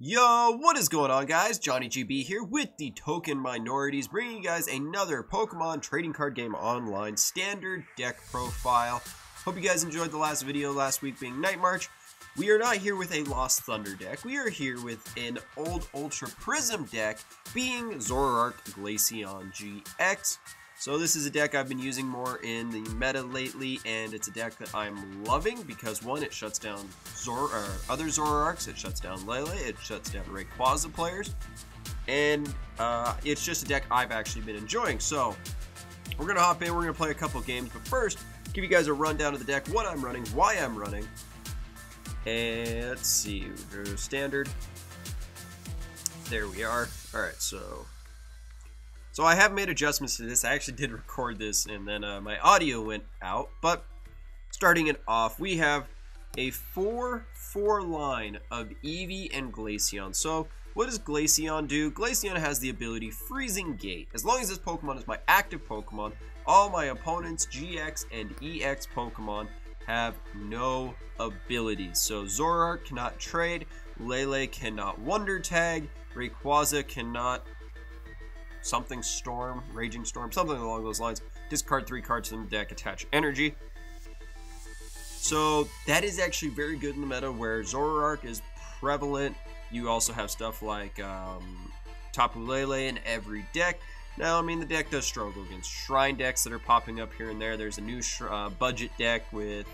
Yo, what is going on, guys? Johnny GB here with the Token Minorities, bringing you guys another Pokemon trading card game online standard deck profile. Hope you guys enjoyed the last video last week being Night March. We are not here with a Lost Thunder deck. We are here with an old Ultra Prism deck being Zoroark Glaceon-GX. So this is a deck I've been using more in the meta lately, and it's a deck that I'm loving because, one, it shuts down other Zoroarks, it shuts down Lele, it shuts down Rayquaza players, and it's just a deck I've actually been enjoying. So we're going to hop in, we're going to play a couple games, but first, give you guys a rundown of the deck, what I'm running, why I'm running, and let's see, standard, there we are. Alright, so I have made adjustments to this. I actually did record this and then my audio went out, but starting it off, we have a 4-4 line of Eevee and Glaceon. So what does Glaceon do? Glaceon has the ability Freezing Gate. As long as this Pokemon is my active Pokemon, all my opponent's GX and EX Pokemon have no abilities. So Zoroark cannot trade, Lele cannot Wonder Tag, Rayquaza cannot something Storm, Raging Storm, something along those lines. Discard 3 cards from the deck, attach energy. So that is actually very good in the meta where Zoroark is prevalent. You also have stuff like Tapu Lele in every deck. Now, I mean, the deck does struggle against Shrine decks that are popping up here and there. There's a new budget deck with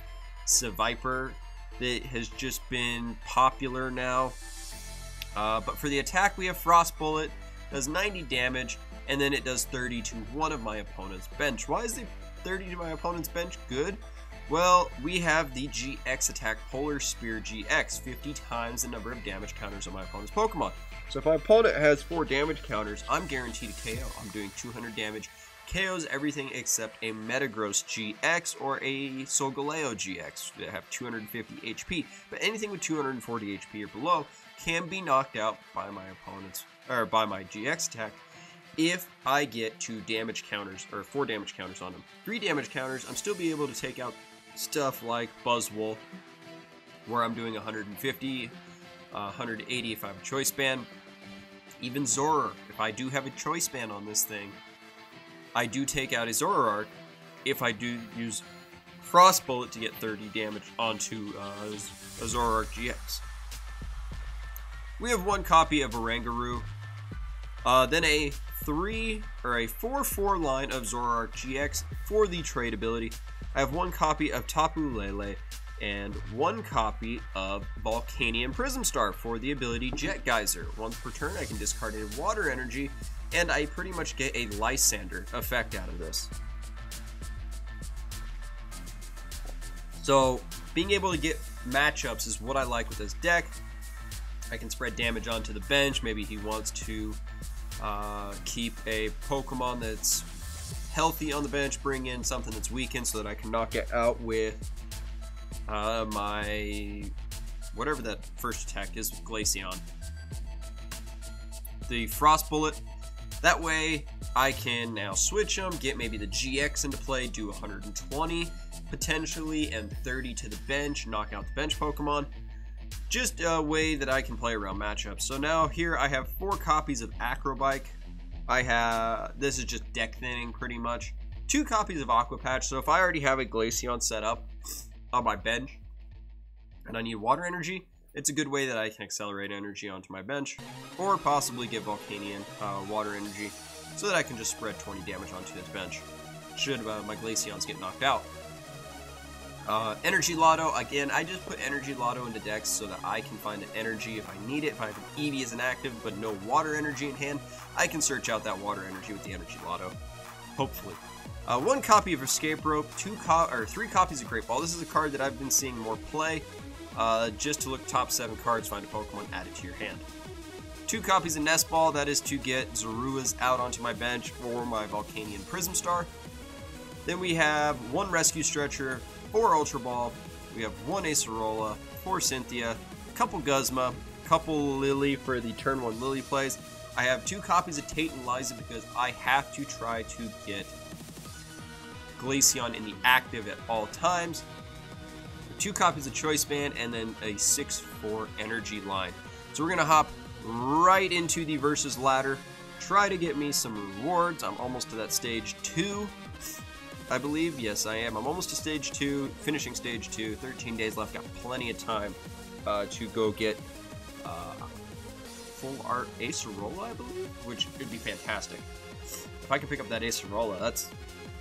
Seviper that has just been popular now. But for the attack, we have Frost Bullet. Does 90 damage, and then it does 30 to one of my opponent's bench. Why is the 30 to my opponent's bench good? Well, we have the GX attack Polar Spear GX, 50 times the number of damage counters on my opponent's Pokemon. So if my opponent has 4 damage counters, I'm guaranteed a KO. I'm doing 200 damage. KOs everything except a Metagross GX or a Solgaleo GX that have 250 HP. But anything with 240 HP or below can be knocked out by my opponent's by my GX attack if I get 2 damage counters or 4 damage counters on them. 3 damage counters, I'm still be able to take out stuff like Buzzwole, where I'm doing 150, 180 if I have a Choice Band. Even Zoroark, if I do have a Choice Band on this thing, I do take out a Zoroark if I do use Frost Bullet to get 30 damage onto a Zoroark-GX. We have 1 copy of Oranguru, then a 4-4 line of Zoroark-GX for the trade ability. I have 1 copy of Tapu Lele and 1 copy of Volcanion Prism Star for the ability Jet Geyser. Once per turn, I can discard a Water Energy, and I pretty much get a Lysander effect out of this. So, being able to get matchups is what I like with this deck. I can spread damage onto the bench. Maybe he wants to keep a Pokemon that's healthy on the bench, bring in something that's weakened so that I can knock it out with my whatever that first attack is with Glaceon. The Frost Bullet. That way I can now switch them, get maybe the GX into play, do 120 potentially, and 30 to the bench, knock out the bench Pokemon. Just a way that I can play around matchups. So now here I have 4 copies of Acro Bike. This is just deck thinning pretty much. 2 copies of Aqua Patch. So if I already have a Glaceon set up on my bench and I need Water Energy, it's a good way that I can accelerate energy onto my bench, or possibly get Volcanion Water Energy so that I can just spread 20 damage onto his bench should my Glaceons get knocked out. Energy Loto, again, I just put Energy Loto into decks so that I can find an energy if I need it. If I have an Eevee as an active but no Water Energy in hand, I can search out that Water Energy with the Energy Loto, hopefully. 1 copy of Escape Rope, 3 copies of Great Ball. This is a card that I've been seeing more play, just to look top 7 cards, find a Pokemon, add it to your hand. 2 copies of Nest Ball, that is to get Zoruas out onto my bench or my Volcanion Prism Star. Then we have 1 Rescue Stretcher, 4 Ultra Ball, we have 1 Acerola, 4 Cynthia, a couple Guzma, a couple Lillie for the turn 1 Lillie plays. I have 2 copies of Tate Liza because I have to try to get Glaceon in the active at all times. 2 copies of Choice Band, and then a 6-4 Energy line. So we're going to hop right into the versus ladder, try to get me some rewards. I'm almost to that stage 2, I believe. Yes, I am. I'm almost to stage 2, finishing stage 2, 13 days left, got plenty of time to go get full art Acerola, I believe, which would be fantastic. If I can pick up that Acerola, that's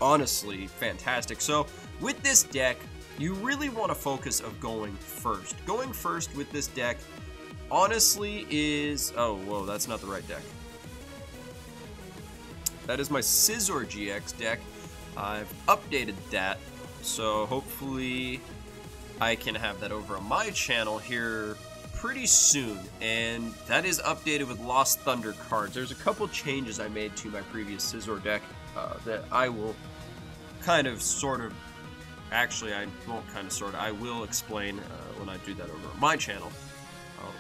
honestly fantastic. So with this deck, you really want to focus of going first. Going first with this deck, honestly, is... Oh, whoa, that's not the right deck. That is my Zoroark-GX deck. I've updated that, so hopefully I can have that over on my channel here pretty soon, and that is updated with Lost Thunder cards. There's a couple changes I made to my previous Scizor deck that I will kind of sort of, actually I won't kind of sort of, I will explain when I do that over on my channel,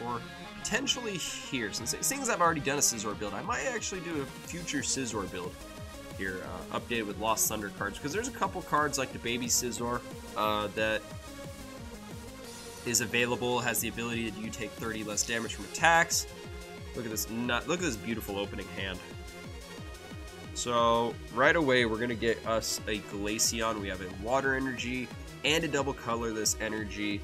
or potentially here, since I've already done a Scizor build, I might actually do a future Scizor build here, updated with Lost Thunder cards, because there's a couple cards like the Baby Scizor that is available, has the ability to take 30 less damage from attacks. Look at this, look at this beautiful opening hand. So right away we're gonna get us a Glaceon. We have a Water Energy and a double Colorless Energy.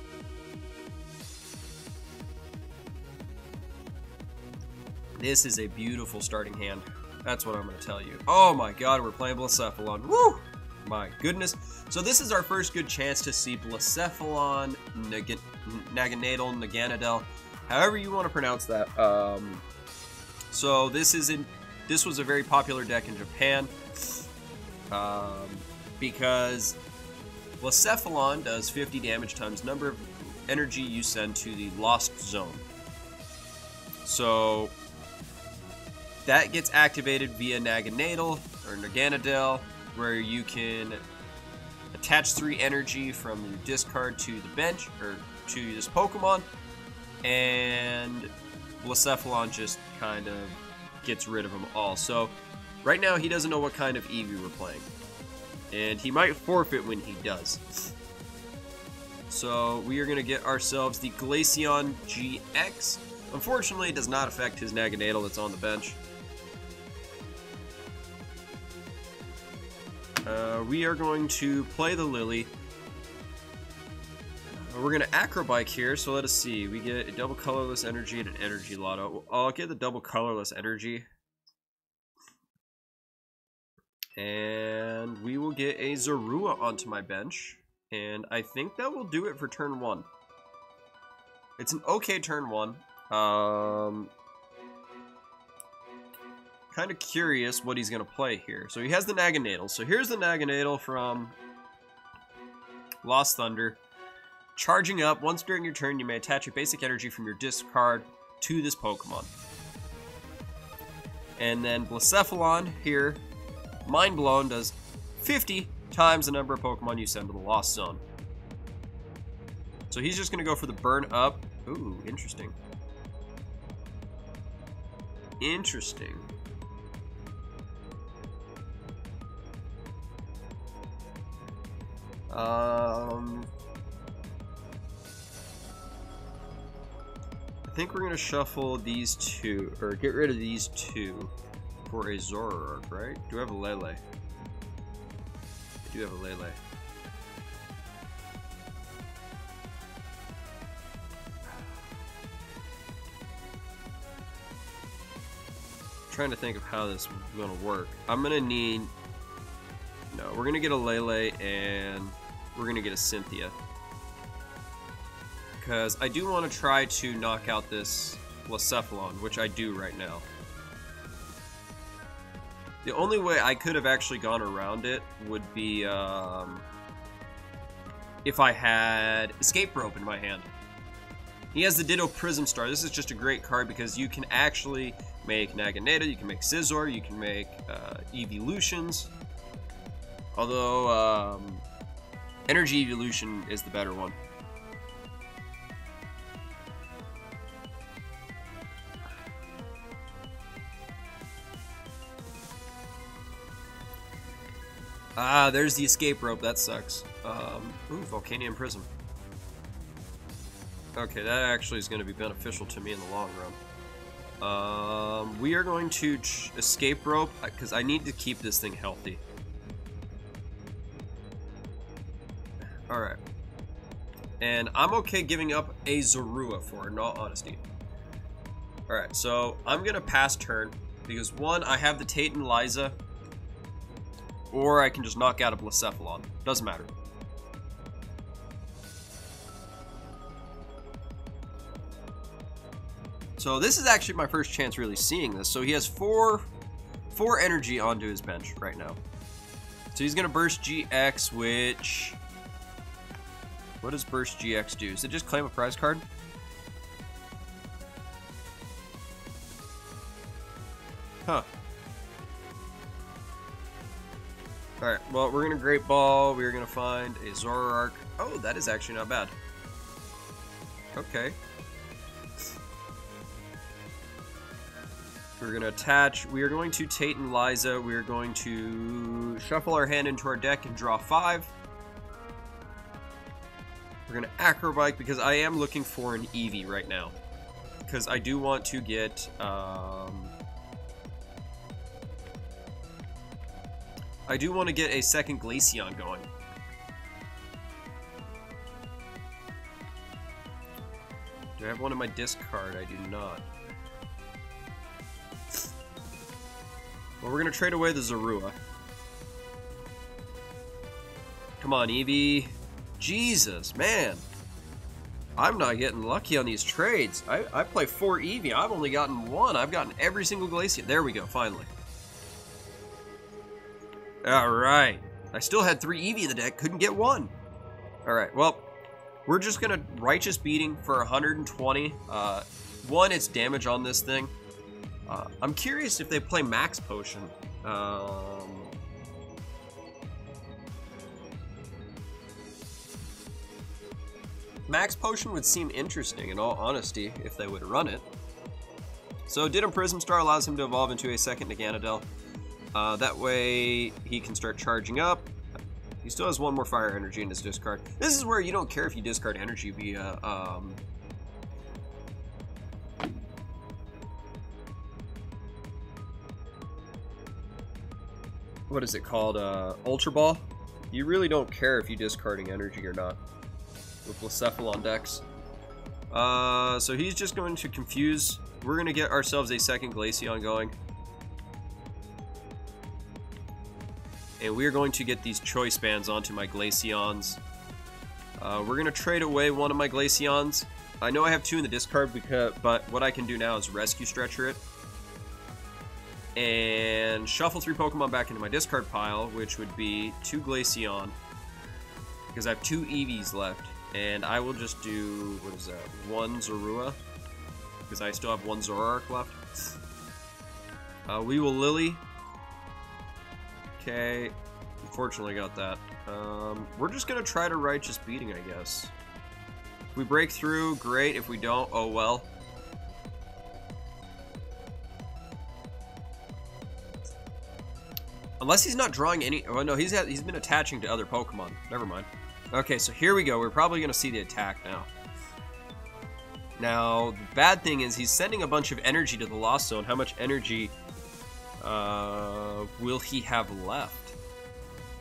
This is a beautiful starting hand. That's what I'm gonna tell you. Oh my god, we're playing Blacephalon. Woo! My goodness. So this is our first good chance to see Blacephalon, Naganadel, however you want to pronounce that. So this was a very popular deck in Japan because Blacephalon does 50 damage times number of energy you send to the Lost Zone. So that gets activated via Naganadel or Naganadel, where you can attach 3 energy from your discard to the bench, or to this Pokemon, and Blacephalon just kind of gets rid of them all. So right now he doesn't know what kind of Eevee we're playing, and he might forfeit when he does. So we are going to get ourselves the Glaceon-GX. Unfortunately, it does not affect his Naganadel that's on the bench. We are going to play the Lillie. We're going to Acro Bike here, so let us see. We get a double Colorless Energy and an Energy Loto. I'll get the double Colorless Energy. And we will get a Zorua onto my bench. And I think that will do it for turn 1. It's an okay turn 1. Kind of curious what he's going to play here. So he has the Naganadel. So here's the Naganadel from Lost Thunder. Charging up, once during your turn, you may attach your basic energy from your discard to this Pokemon. And then Blacephalon here, Mind Blown, does 50 times the number of Pokemon you send to the Lost Zone. So he's just going to go for the Burn Up. Ooh, interesting. Interesting. I think we're gonna shuffle these 2, or get rid of these 2 for a Zoroark, right? Do I have a Lele? I do have a Lele. Trying to think of how this is gonna work. I'm gonna need... No, we're gonna get a Lele and we're gonna get a Cynthia. Because I do want to try to knock out this Blacephalon, which I do right now. The only way I could have actually gone around it would be if I had Escape Rope in my hand. He has the Ditto Prism Star. This is just a great card because you can actually make Naganadel, you can make Scizor, you can make Evolutions. Although Energy Evolution is the better one. Ah, there's the Escape Rope. That sucks. Ooh, Volcanion Prism. Okay, that actually is going to be beneficial to me in the long run. We are going to escape rope, because I need to keep this thing healthy. Alright. And I'm okay giving up a Zorua for it, in all honesty. Alright, so I'm going to pass turn, because one, I have the Tate Liza, or I can just knock out a Blacephalon. Doesn't matter. So this is actually my first chance really seeing this. So he has four energy onto his bench right now. So he's gonna burst GX, which... what does burst GX do? Does it just claim a prize card? Huh. Alright, well, we're gonna Great Ball. We're gonna find a Zoroark. Oh, that is actually not bad. Okay. We're going to attach. We are going to Tate and Liza. We are going to shuffle our hand into our deck and draw 5. We're going to Acro Bike because I am looking for an Eevee right now. Because I do want to get... I do want to get a second Glaceon going. Do I have one in my discard? I do not. Well, we're going to trade away the Zorua. Come on, Eevee. Jesus, man. I'm not getting lucky on these trades. I play 4 Eevee. I've only gotten 1. I've gotten every single Glaceon. There we go, finally. Alright. I still had 3 Eevee in the deck. Couldn't get 1. Alright, well, we're just going to Righteous Beating for 120. 1, it's damage on this thing. I'm curious if they play Max Potion. Max Potion would seem interesting, in all honesty, if they would run it. So Diddum Prism Star allows him to evolve into a second Naganadel. That way, he can start charging up. He still has 1 more Fire Energy in his discard. This is where you don't care if you discard energy via... what is it called? Ultra Ball? You really don't care if you're discarding energy or not with Blacephalon decks. So he's just going to confuse. We're going to get ourselves a second Glaceon going. And we're going to get these Choice Bands onto my Glaceons. We're going to trade away one of my Glaceons. I know I have 2 in the discard, but what I can do now is Rescue Stretcher it. And shuffle 3 Pokemon back into my discard pile, which would be 2 Glaceon, because I have 2 Eevees left, and I will just do, what is that, 1 Zorua, because I still have 1 Zoroark left. We will Lillie. Okay, unfortunately got that. We're just going to try to Righteous Beating, I guess. If we break through, great. If we don't, oh well. Unless he's not drawing any... oh, no, he's been attaching to other Pokemon. Never mind. Okay, so here we go. We're probably going to see the attack now. Now, the bad thing is he's sending a bunch of energy to the Lost Zone. How much energy will he have left?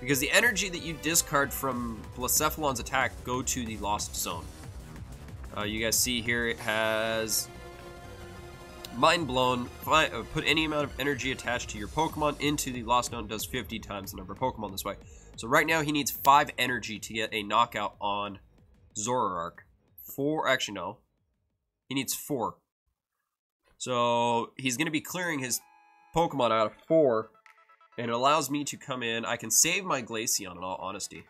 Because the energy that you discard from Blacephalon's attack go to the Lost Zone. You guys see here it has... Mind Blown, put any amount of energy attached to your Pokemon into the Lost Zone, does 50 times the number of Pokemon this way. So right now he needs 5 energy to get a knockout on Zoroark. 4, actually no. He needs 4. So he's going to be clearing his Pokemon out of 4, and it allows me to come in. I can save my Glaceon in all honesty.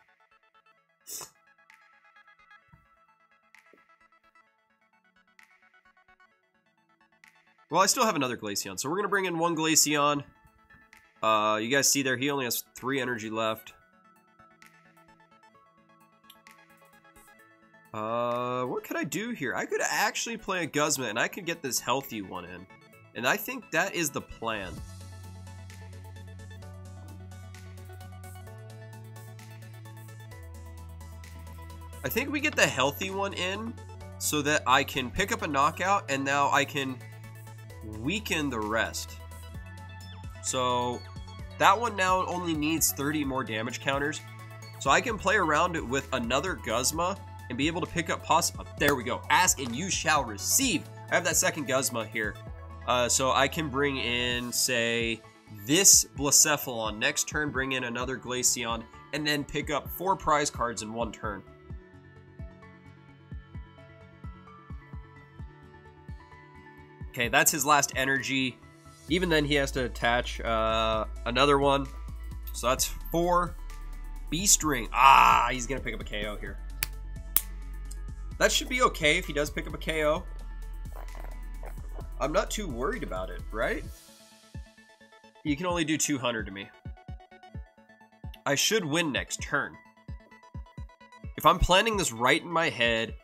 Well, I still have another Glaceon, so we're going to bring in 1 Glaceon. You guys see there, he only has 3 energy left. What could I do here? I could actually play a Guzma, and I could get this healthy one in. And I think that is the plan. I think we get the healthy one in, so that I can pick up a knockout, and now I can weaken the rest. So that one now only needs 30 more damage counters. So I can play around it with another Guzma and be able to pick up there we go. Ask and you shall receive. I have that second Guzma here. So I can bring in, say, this Blacephalon. Next turn, bring in another Glaceon, and then pick up 4 prize cards in 1 turn. Okay, that's his last energy. Even then, he has to attach another one. So that's 4. Beast Ring. Ah, he's going to pick up a KO here. That should be okay if he does pick up a KO. I'm not too worried about it, right? You can only do 200 to me. I should win next turn. If I'm planning this right in my head,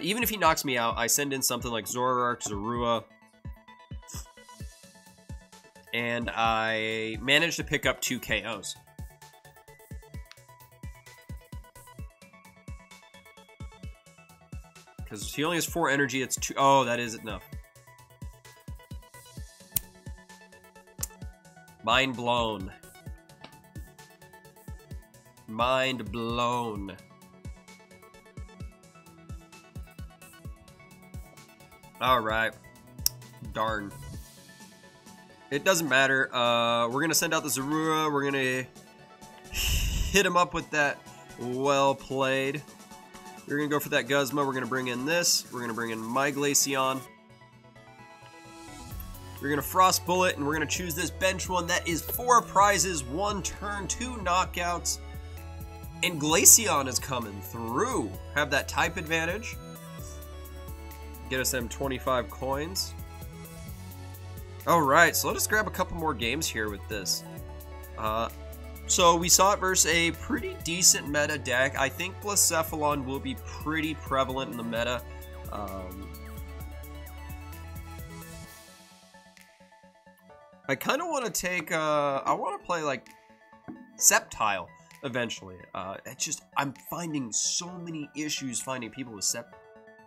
even if he knocks me out, I send in something like Zoroark, Zorua, and I manage to pick up 2 KOs. Because he only has 4 energy, it's 2. Oh, that is enough. Mind blown. Mind blown. Alright. Darn. It doesn't matter. We're going to send out the Zorua. We're going to hit him up with that. Well played. We're going to go for that Guzma. We're going to bring in this. We're going to bring in my Glaceon. We're going to Frost Bullet, and we're going to choose this bench one. That is 4 prizes, 1 turn, 2 knockouts. And Glaceon is coming through. Have that type advantage. Get us them 25 coins. Alright, so let us grab a couple more games here with this. So we saw it versus a pretty decent meta deck. I think Blacephalon will be pretty prevalent in the meta. I kind of want to take, I want to play like Sceptile eventually. I'm finding so many issues finding people with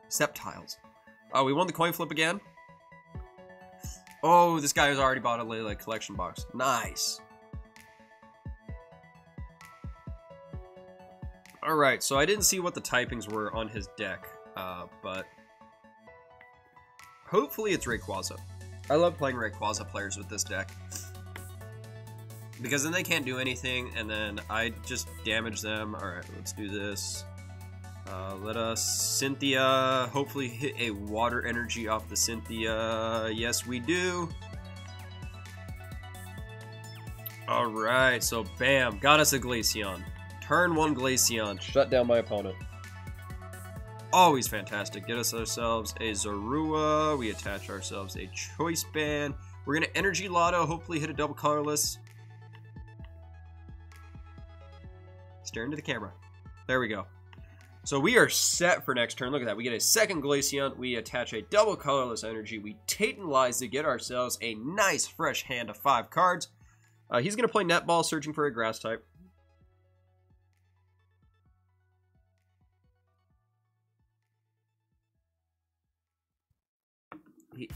Sceptiles. We won the coin flip again. Oh, this guy has already bought a Lele collection box. Nice. Alright, so I didn't see what the typings were on his deck, but hopefully it's Rayquaza. I love playing Rayquaza players with this deck, because then they can't do anything, and then I just damage them. Alright, let's do this. Let us Cynthia hopefully hit a water energy off the Cynthia. Yes, we do. Alright, so bam, got us a Glaceon. Turn 1 Glaceon. Shut down my opponent. Always fantastic. Get us ourselves a Zorua. We attach ourselves a Choice Band. We're going to Energy Loto. Hopefully hit a double Colorless. Stare into the camera. There we go. So we are set for next turn. Look at that. We get a second Glaceon. We attach a double Colorless Energy. We Tate Liza to get ourselves a nice fresh hand of 5 cards. He's going to play Netball, searching for a Grass type.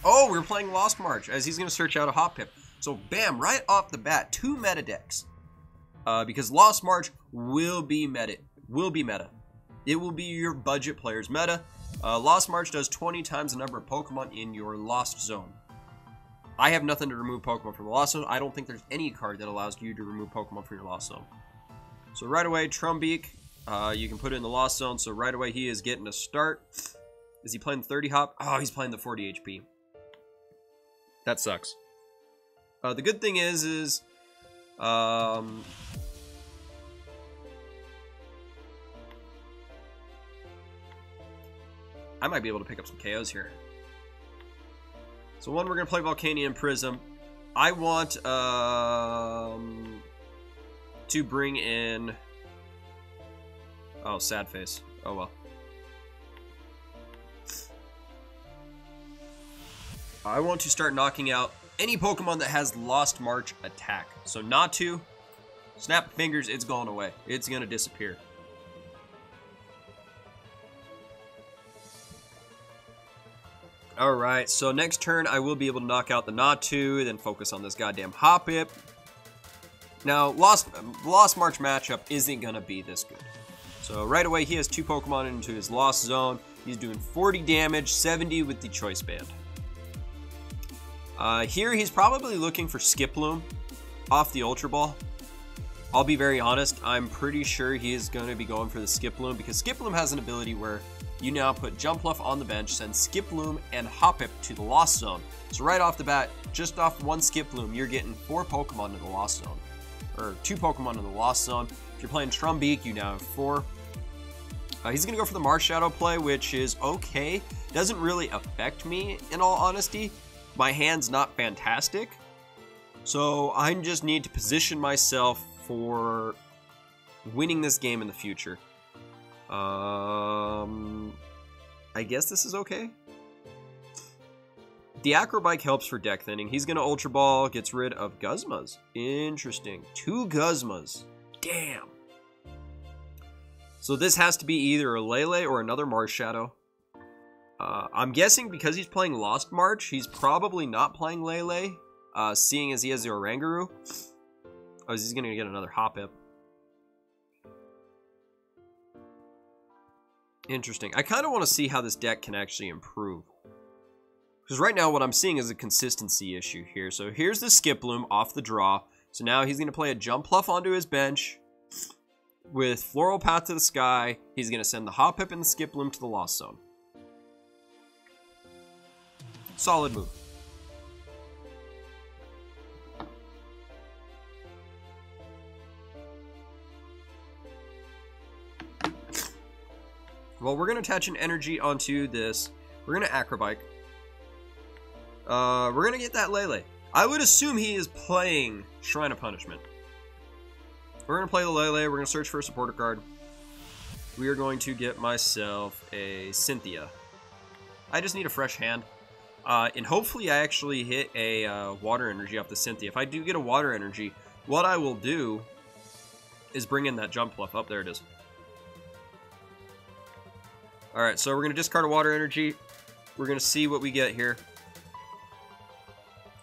Oh, we're playing Lost March, as he's going to search out a Hoppip. So, bam, right off the bat, 2 meta decks. Because Lost March will be meta. It will be your budget player's meta. Lost March does 20 times the number of Pokemon in your Lost Zone. I have nothing to remove Pokemon from the Lost Zone. I don't think there's any card that allows you to remove Pokemon from your Lost Zone. So right away, Trumbeak, you can put it in the Lost Zone. So right away, he is getting a start. Is he playing the 30 hop? Oh, he's playing the 40 HP. That sucks. The good thing is I might be able to pick up some KOs here. So one, we're going to play Volcanion Prism. I want to bring in... Oh, sad face. Oh well. I want to start knocking out any Pokemon that has Lost March attack. So not to. Snap fingers, it's going away. It's going to disappear. Alright, so next turn I will be able to knock out the Natu, then focus on this goddamn Hoppip. Now, Lost March matchup isn't going to be this good. So right away he has 2 Pokemon into his Lost Zone. He's doing 40 damage, 70 with the Choice Band. Here he's probably looking for Skiploom off the Ultra Ball. I'll be very honest, I'm pretty sure he is going to be going for the Skiploom because Skiploom has an ability where you now put Jumpluff on the bench, send Skiploom and Hoppip to the Lost Zone. So right off the bat, just off one Skiploom, you're getting 4 Pokemon to the Lost Zone. Or 2 Pokemon in the Lost Zone. If you're playing Trumbeak, you now have 4. He's going to go for the Marshadow play, which is okay. Doesn't really affect me, in all honesty. My hand's not fantastic. So I just need to position myself for winning this game in the future. I guess this is okay. The Acro Bike helps for deck thinning. He's going to Ultra Ball, gets rid of Guzmas. Interesting. 2 Guzmas. Damn. So this has to be either a Lele or another Marshadow. I'm guessing because he's playing Lost March, he's probably not playing Lele, seeing as he has the Oranguru. Oh, he's going to get another Hoppip. Interesting. I kind of want to see how this deck can actually improve. Because right now what I'm seeing is a consistency issue here. So here's the Skiploom off the draw. So now he's going to play a Jumpluff onto his bench. With Floral Path to the Sky, he's going to send the Hoppip and the Skiploom to the Lost Zone. Solid move. Well, we're going to attach an energy onto this. We're going to Acro Bike. We're going to get that Lele. I would assume he is playing Shrine of Punishment. We're going to play the Lele. We're going to search for a supporter card. We are going to get myself a Cynthia. I just need a fresh hand. And hopefully I actually hit a water energy off the Cynthia. If I do get a water energy, what I will do is bring in that Jumpluff. Oh, there it is. Alright, so we're going to discard a water energy. We're going to see what we get here.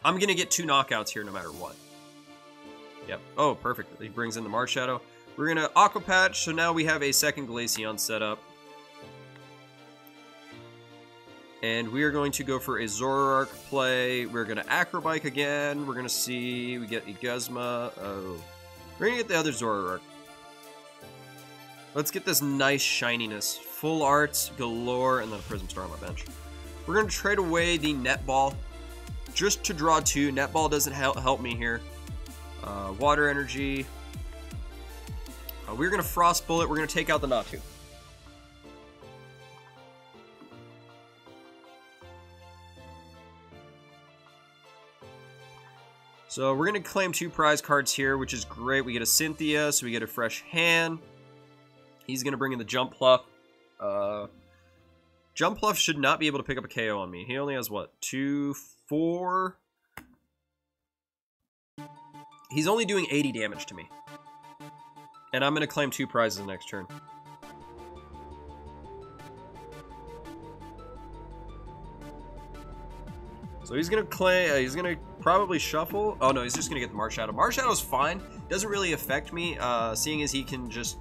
I'm going to get 2 knockouts here no matter what. Yep. Oh, perfect. He brings in the Marshadow. We're going to Aqua Patch, so now we have a second Glaceon set up. And we are going to go for a Zoroark play. We're going to Acro Bike again. We're going to see. We get a Guzma. Oh. We're going to get the other Zoroark. Let's get this nice shininess. Full arts, galore, and then a Prism Star on my bench. We're going to trade away the Netball just to draw 2. Netball doesn't help me here. Water Energy. We're going to Frost Bullet. We're going to take out the Natu. So we're going to claim 2 prize cards here, which is great. We get a Cynthia, so we get a fresh hand. He's going to bring in the Jumpluff. Jumpluff should not be able to pick up a KO on me. He only has, what, 2, 4? He's only doing 80 damage to me. And I'm going to claim 2 prizes next turn. So he's going to claim, he's going to probably shuffle. Oh no, he's just going to get the Marshadow. Marshadow's fine. Doesn't really affect me, seeing as he can just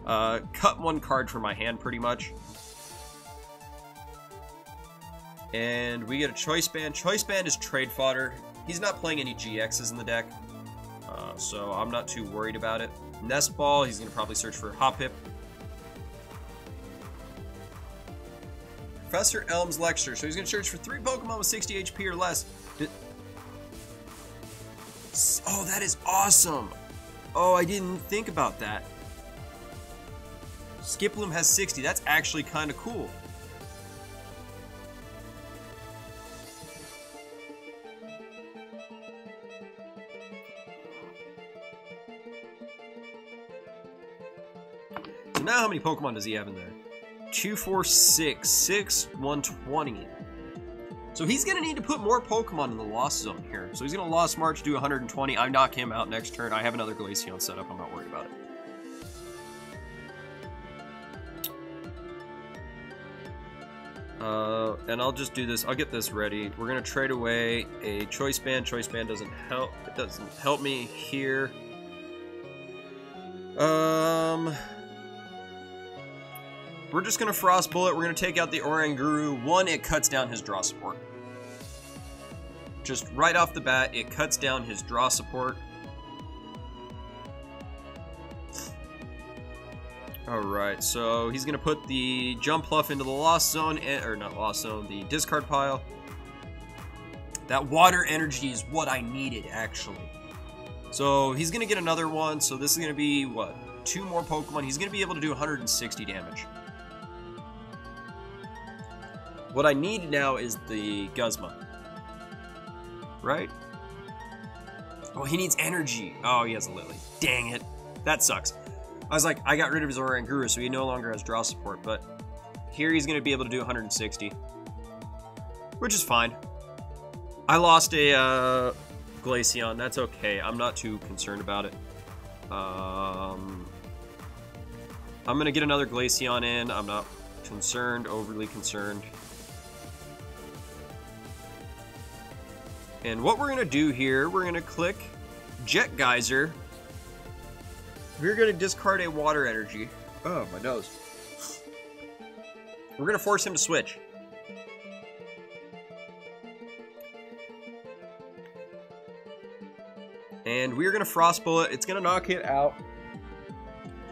cut 1 card from my hand pretty much. And we get a Choice Band. Choice Band is trade fodder. He's not playing any GXs in the deck, so I'm not too worried about it. Nest Ball, he's going to probably search for Hoppip. Professor Elm's Lecture, so he's going to search for 3 Pokemon with 60 HP or less. Oh, that is awesome! Oh, I didn't think about that. Skiploom has 60, that's actually kind of cool. So now how many Pokemon does he have in there? 2, 4, 6. 6, 120. So he's going to need to put more Pokemon in the Lost Zone here. So he's going to Lost March, do 120. I knock him out next turn. I have another Glaceon set up. I'm not worried about it. And I'll just do this. I'll get this ready. We're gonna trade away a Choice Band. Choice Band doesn't help. It doesn't help me here. We're just gonna Frost Bullet. We're gonna take out the Oranguru. One, it cuts down his draw support. Just right off the bat, it cuts down his draw support. Alright, so he's going to put the Jump Pluff into the Lost Zone, or not Lost Zone, the discard pile. That water energy is what I needed, actually. So he's going to get another one, so this is going to be, what, 2 more Pokemon. He's going to be able to do 160 damage. What I need now is the Guzma. Right? Oh, he needs energy. Oh, he has a Lillie. Dang it. That sucks. I was like, I got rid of his Oranguru, so he no longer has draw support, but here he's going to be able to do 160, which is fine. I lost a Glaceon. That's okay. I'm not too concerned about it. I'm going to get another Glaceon in. I'm not concerned, overly concerned. And what we're going to do here, we're going to click Jet Geyser. We're going to discard a water energy. Oh, my nose. We're going to force him to switch. And we're going to Frost Bullet. It's going to knock it out.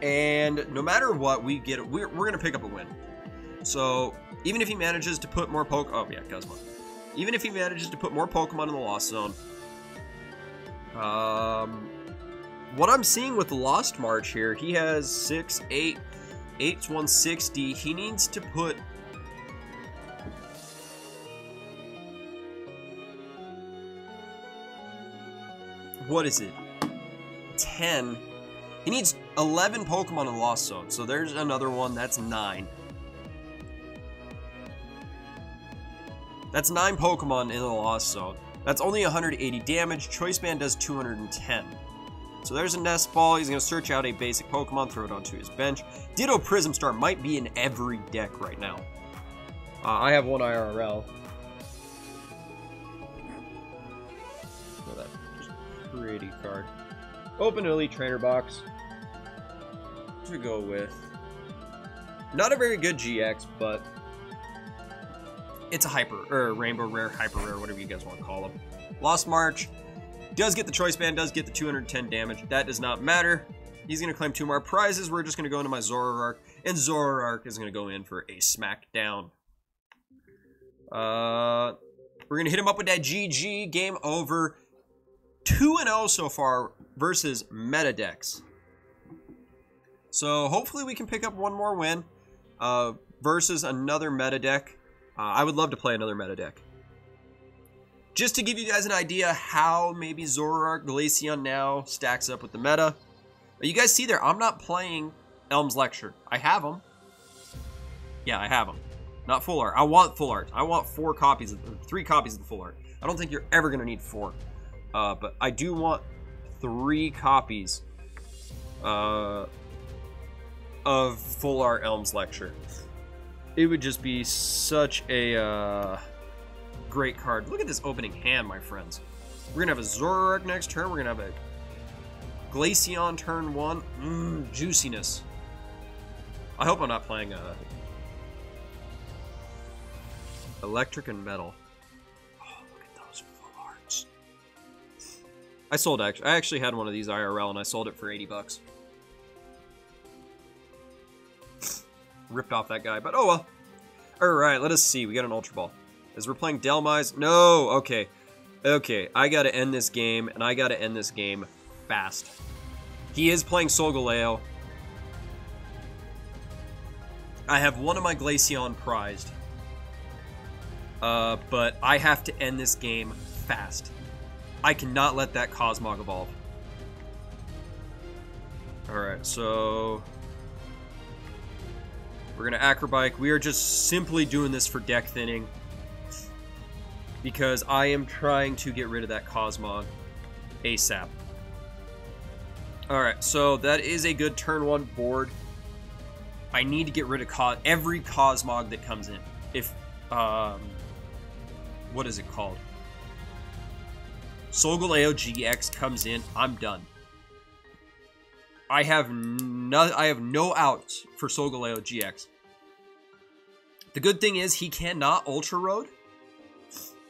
And no matter what, we get it. We're going to pick up a win. So, even if he manages to put more Oh, yeah, Guzma. Even if he manages to put more Pokemon in the Lost Zone. What I'm seeing with the Lost March here, he has 6, 8, 8's 160. He needs to put... What is it? 10. He needs 11 Pokemon in the Lost Zone. So there's another one. That's 9. That's 9 Pokemon in the Lost Zone. That's only 180 damage. Choice Band does 210. So there's a Nest Ball. He's going to search out a basic Pokemon, throw it onto his bench. Ditto Prism Star might be in every deck right now. I have one IRL. Look at that. Just pretty card. Open Elite Trainer Box. To go with. Not a very good GX, but it's a Rainbow Rare, Hyper Rare, whatever you guys want to call them. Lost March. Does get the Choice Band, does get the 210 damage. That does not matter. He's going to claim 2 more prizes. We're just going to go into my Zoroark, and Zoroark is going to go in for a smackdown. We're going to hit him up with that GG. Game over. 2-0 so far versus meta decks. So hopefully we can pick up one more win versus another meta deck. I would love to play another meta deck. Just to give you guys an idea how maybe Zoroark Glaceon now stacks up with the meta. But you guys see there, I'm not playing Elm's Lecture. I have them. Yeah, I have them. Not full art. I want full art. I want 3 copies of the full art. I don't think you're ever going to need 4. But I do want 3 copies of full art Elm's Lecture. It would just be such a... great card. Look at this opening hand, my friends. We're going to have a Zoroark next turn. We're going to have a Glaceon turn 1. Juiciness. I hope I'm not playing Electric and Metal. Oh, look at those full arts. I actually had one of these IRL and I sold it for 80 bucks. Ripped off that guy, but oh well. Alright, let us see. We got an Ultra Ball. As we're playing Delmise. No! Okay. Okay, I gotta end this game, and I gotta end this game fast. He is playing Solgaleo. I have one of my Glaceon prized. But I have to end this game fast. I cannot let that Cosmog evolve. Alright, so... we're gonna Acro Bike. We are just simply doing this for deck thinning. Because I am trying to get rid of that Cosmog ASAP. Alright, so that is a good turn 1 board. I need to get rid of every Cosmog that comes in. what is it called? Solgaleo-GX comes in, I'm done. I have no outs for Solgaleo-GX. The good thing is he cannot Ultra Road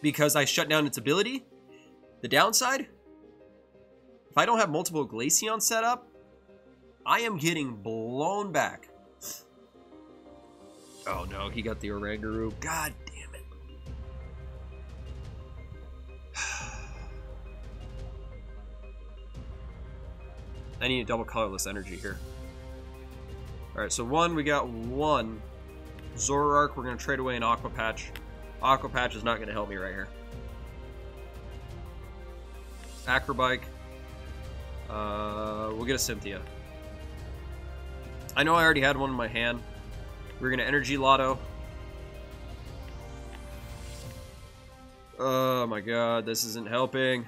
because I shut down its ability. The downside, if I don't have multiple Glaceon set up, I am getting blown back. Oh no, he got the Oranguru. God damn it. I need a double colorless energy here. Alright, so we got one. Zoroark, we're going to trade away an Aqua Patch. Aqua Patch is not going to help me right here. Acro Bike. We'll get a Cynthia. I know I already had one in my hand. We're going to Energy Loto. Oh my god, this isn't helping.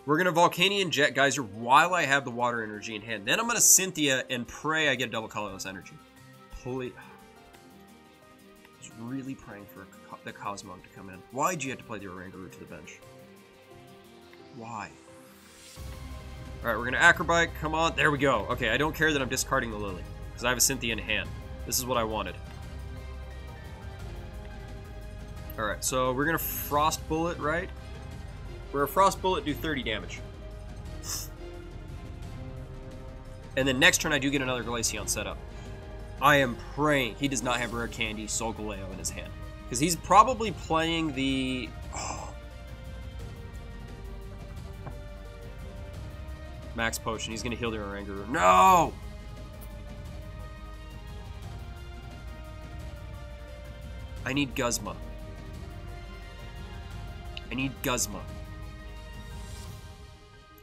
We're going to Volcanion Jet Geyser while I have the water energy in hand. Then I'm going to Cynthia and pray I get double colorless energy. Please. I was really praying for the Cosmog to come in. Why'd you have to play the Oranguru to the bench? Why? Alright, we're going to Acro Bike. Come on. There we go. Okay, I don't care that I'm discarding the Lillie, because I have a Cynthia in hand. This is what I wanted. Alright, so we're going to Frost Bullet, right? Where a Frost Bullet do 30 damage. And then next turn I do get another Glaceon set up. I am praying he does not have Rare Candy Solgaleo in his hand. Because he's probably playing the... Oh. Max Potion. He's going to heal the Oranguru. No! I need Guzma. I need Guzma.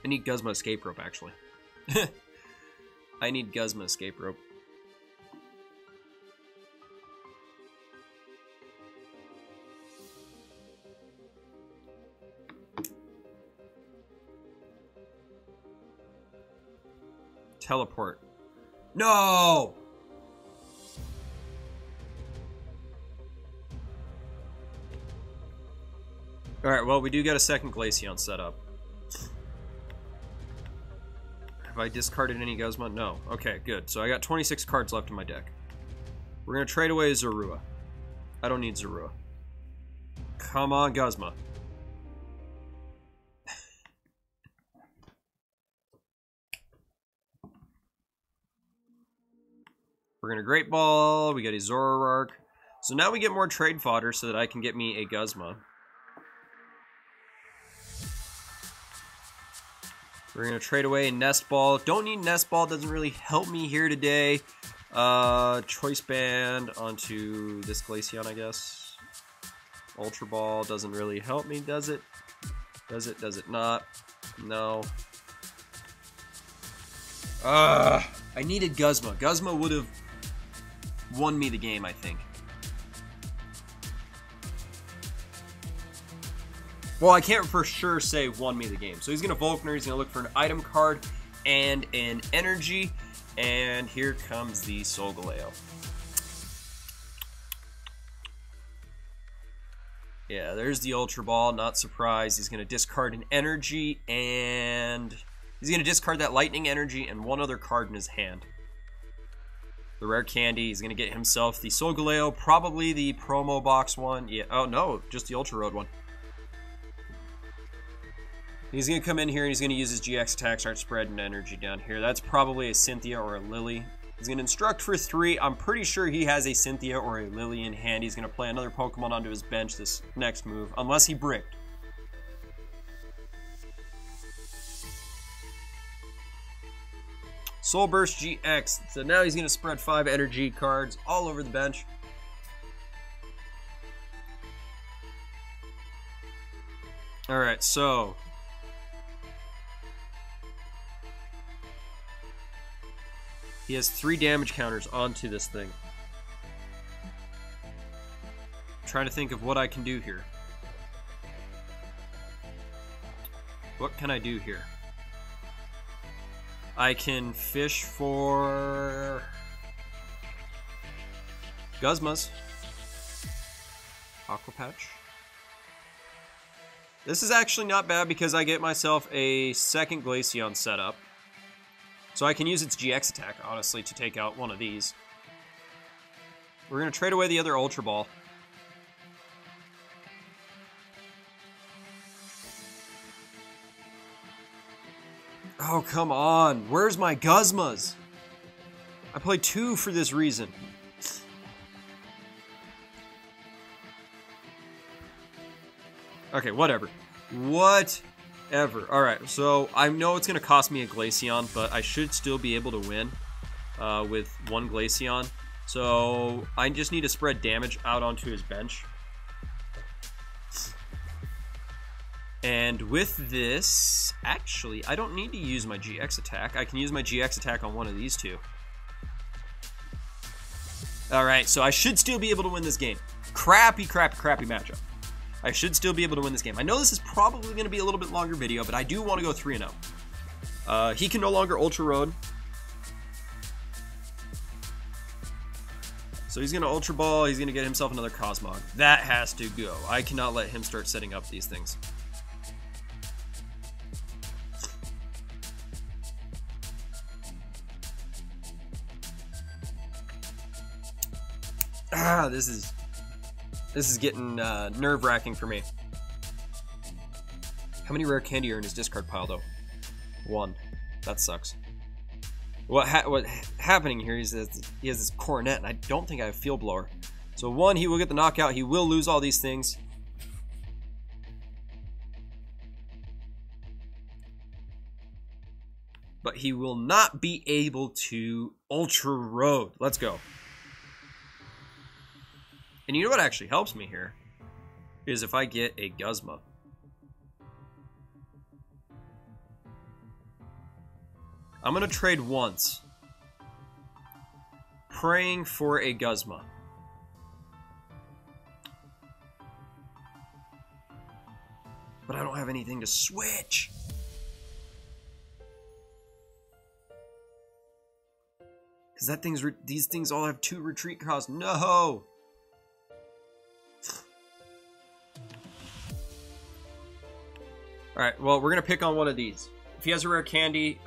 I need Guzma Escape Rope, actually. I need Guzma Escape Rope. Teleport. No! Alright, well, we do get a second Glaceon set up. Have I discarded any Guzma? No. Okay, good. So I got 26 cards left in my deck. We're going to trade away Zorua. I don't need Zorua. Come on, Guzma. We're going to Great Ball. We got a Zoroark. So now we get more trade fodder so that I can get me a Guzma. We're going to trade away a Nest Ball. Don't need Nest Ball. Doesn't really help me here today. Choice Band onto this Glaceon, I guess. Ultra Ball doesn't really help me, does it? Does it? Does it not? No. I needed Guzma. Guzma would have won me the game, I think. Well, I can't for sure say won me the game. So he's going to Volkner, he's going to look for an item card and an energy. And here comes the Solgaleo. Yeah, there's the Ultra Ball, not surprised. He's going to discard an energy and he's going to discard that lightning energy and one other card in his hand. The rare candy, he's going to get himself the Solgaleo, probably the promo box one. Yeah, oh no, just the Ultra Road one. He's going to come in here and he's going to use his GX attack, start spreading energy down here. That's probably a Cynthia or a Lillie. He's going to instruct for 3. I'm pretty sure he has a Cynthia or a Lillie in hand. He's going to play another Pokemon onto his bench this next move, unless he bricked. Soul Burst GX. So now he's going to spread 5 energy cards all over the bench. Alright, so he has 3 damage counters onto this thing. I'm trying to think of what I can do here. What can I do here? I can fish for... Guzmas. Aqua Patch. This is actually not bad because I get myself a second Glaceon setup. So I can use its GX attack, honestly, to take out one of these. We're going to trade away the other Ultra Ball. Oh, come on. Where's my Guzmas? I play 2 for this reason. Okay, whatever. Whatever. Alright, so I know it's going to cost me a Glaceon, but I should still be able to win with one Glaceon. So I just need to spread damage out onto his bench. And with this, actually, I don't need to use my GX attack. I can use my GX attack on one of these two. Alright, so I should still be able to win this game. Crappy matchup. I should still be able to win this game. I know this is probably going to be a little bit longer video, but I do want to go 3-0. He can no longer Ultra Road. So he's going to Ultra Ball. He's going to get himself another Cosmog. That has to go. I cannot let him start setting up these things. This is getting nerve-wracking for me. How many rare candy are in his discard pile, though? 1. That sucks. What's happening here is that he has this Coronet, and I don't think I have Field Blower. So 1, he will get the knockout. He will lose all these things. But he will not be able to Ultra Road. Let's go. And you know what actually helps me here? Is if I get a Guzma. I'm going to trade once. Praying for a Guzma. But I don't have anything to switch. Because that these things all have 2 retreat costs. No! Alright, well, we're going to pick on one of these. If he has a rare candy,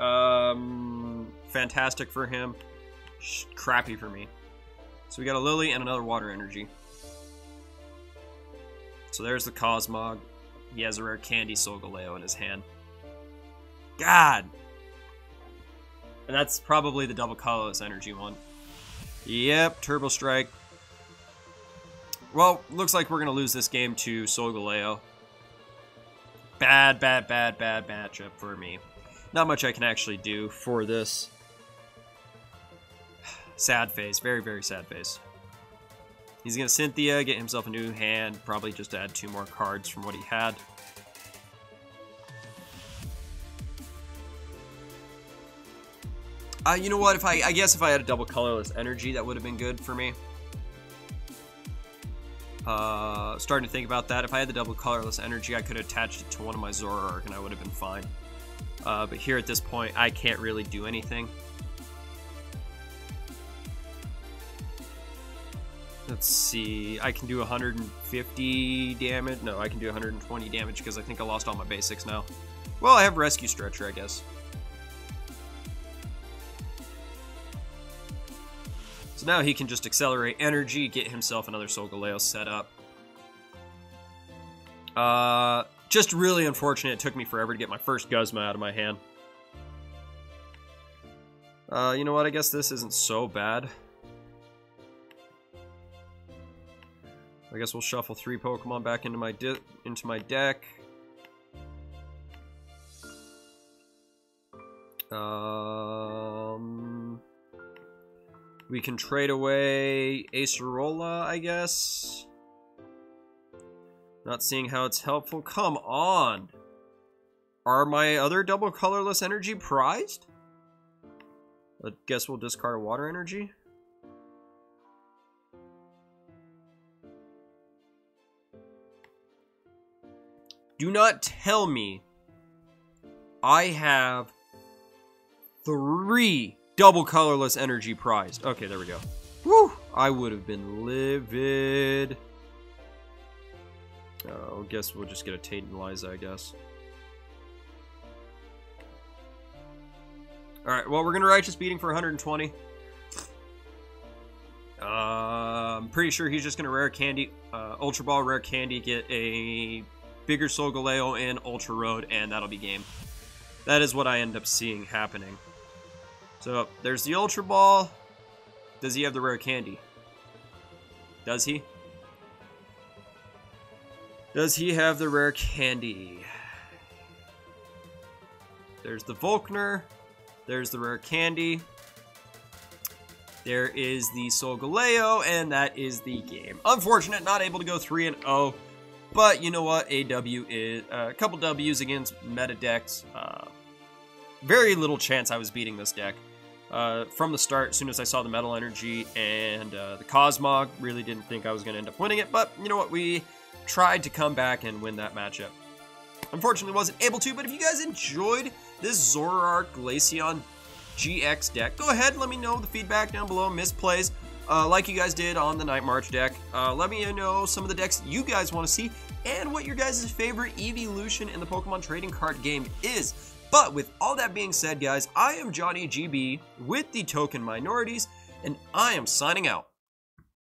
fantastic for him. Crappy for me. So we got a Lillie and another Water Energy. So there's the Cosmog. He has a rare candy Solgaleo in his hand. God! And that's probably the double Colorless Energy one. Yep, Turbo Strike. Well, looks like we're going to lose this game to Solgaleo. Bad matchup for me. Not much I can actually do for this. Sad face. Very sad face. He's going to Cynthia, get himself a new hand. Probably just add 2 more cards from what he had. You know what? I guess if I had a double Colorless Energy, that would have been good for me. Starting to think about that. If I had the double Colorless Energy, I could have attached it to one of my Zoroark and I would have been fine. But here at this point, I can't really do anything. Let's see. I can do 150 damage. No, I can do 120 damage because I think I lost all my basics now. Well, I have Rescue Stretcher, I guess. So now he can just accelerate energy, get himself another Solgaleo set up. Just really unfortunate. It took me forever to get my first Guzma out of my hand. You know what? I guess this isn't so bad. I guess we'll shuffle 3 Pokemon back into my deck. We can trade away Acerola, I guess. Not seeing how it's helpful. Come on! Are my other double Colorless Energy prized? I guess we'll discard a Water Energy. Do not tell me I have 3 double Colorless Energy prized. Okay, there we go. Woo! I would have been livid. I guess we'll just get a Tate Liza, I guess. Alright, well, we're going to Righteous Beating for 120. I'm pretty sure he's just going to Rare Candy, Ultra Ball, Rare Candy, get a bigger Solgaleo in Ultra Road, and that'll be game. That is what I end up seeing happening. So, there's the Ultra Ball. Does he have the Rare Candy? Does he? Does he have the Rare Candy? There's the Volkner. There's the Rare Candy. There is the Solgaleo, and that is the game. Unfortunate, not able to go 3-0. But you know what? A W is a couple W's against meta decks. Very little chance I was beating this deck. From the start, as soon as I saw the Metal Energy and the Cosmog, really didn't think I was going to end up winning it. But you know what? We tried to come back and win that matchup. Unfortunately, wasn't able to. But if you guys enjoyed this Zoroark Glaceon-GX deck, go ahead and let me know the feedback down below. Misplays, like you guys did on the Night March deck. Let me know some of the decks you guys want to see and what your guys' favorite evolution in the Pokemon trading card game is. But with all that being said, guys, I am Johnny GB with the Token Minorities, and I am signing out.